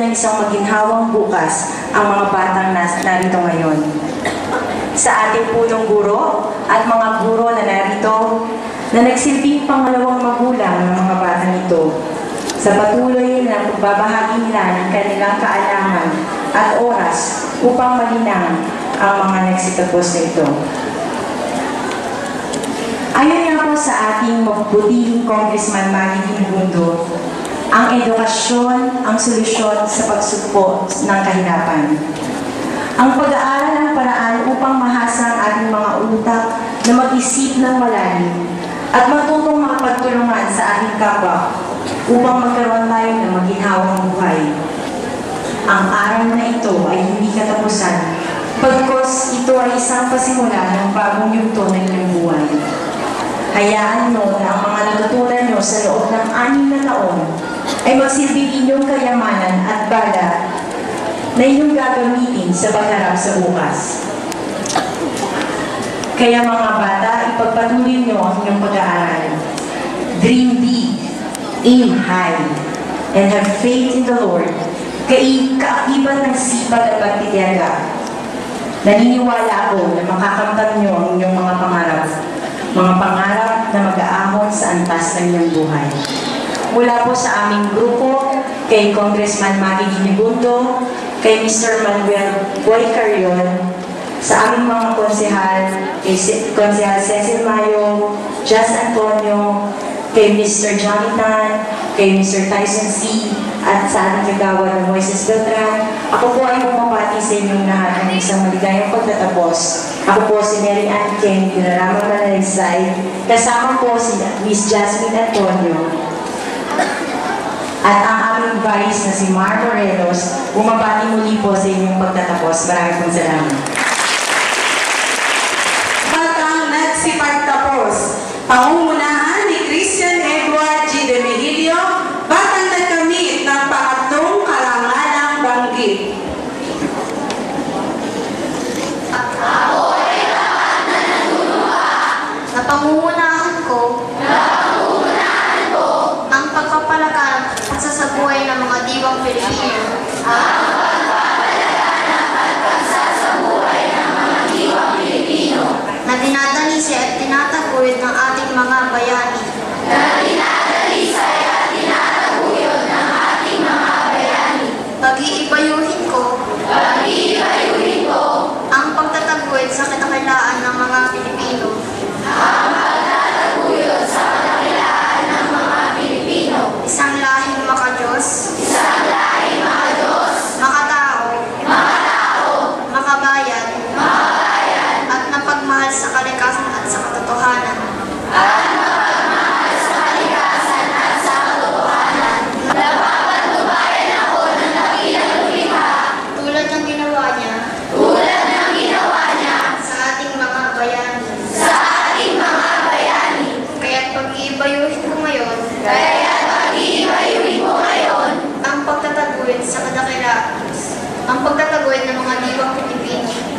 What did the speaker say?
ng isang maginhawang bukas ang mga batang narito ngayon. Sa ating punong guro at mga guro na narito na nagsilbing pangalawang magulang ng mga batang ito sa patuloy na pagbabahagi nila ng kanilang kaalaman at oras upang malinang ang mga nagsitapos na ito. Ayon nga po sa ating mabutihing Congressman Maggie Dinugundo, ang edukasyon ang solusyon sa pagsugpo ng kahirapan. Ang pag-aaral ang paraan upang mahasa ang ating mga utak na mag-isip ng malalim at matutong makapagtulungan sa ating kapwa upang magkaroon tayo ng maginhawang buhay. Ang aral na ito ay hindi katapusan, pagkos ito ay isang pasimula ng bagong yugto ng inyong buhay. Hayaan mo na ang mga natutunan nyo sa loob ng 6 na taon ay magsilbing inyong kayamanan at bala na inyong gagamitin sa pagharap sa bukas. Kaya mga bata, ipagpatuloy nyo ang inyong pag-aaral. Dream big, aim high, and have faith in the Lord. Kaakibat ng sipag at pagtitiyaga. Naniniwala ako na makakamtan nyo ang inyong mga pangarap na mag-aahon sa antas ng inyong buhay. Mula po sa aming grupo, kay Congressman Maggie Dinugundo, kay Mr. Manuel Boy Carrion, sa aming mga konsehal, kay Konsehal Cecil Mayo, Jazz Antonio, kay Mr. Jonathan, kay Mr. Tyson C., at sa ating kagawa ng Moises Beltran, ako po ay bumabati sa inyong lahat ng isang maligayang pagtatapos. Ako po si Mary Ann Ken, Pinaraman Manalisay, kasama po si Miss Jasmine Antonio, at ang aming vice na si Mark Morelos, bumabati muli po sa inyong pagtatapos. Maraming pong salamat. Batang nagsipagtapos, pangungunahan ni Christian Edward G. De Miguelio, batang nagkamit ng pangatlong karangalang banggit. Ako ay dapat na natulungan na pangungunahan ko ang pagpapalagan at sasabuhay ng mga diwang Pilipino. Na dinadalisay at tinataguyod ng ating mga bayani. Pag-iibayuhin ko ang pagtataguyod sa katakilaan ng mga Pilipino. Isang lahing makadiyos, makatao, makabayan, at napagmahal sa kalikasan at sa katotohanan. Tulad ng ginawa niya sa ating mga bayani. Kaya't pag-iibayuhin ko ngayon ang pagtataguyod sa kadakilaan, ang pagtataguyod ng mga diwang Pilipino.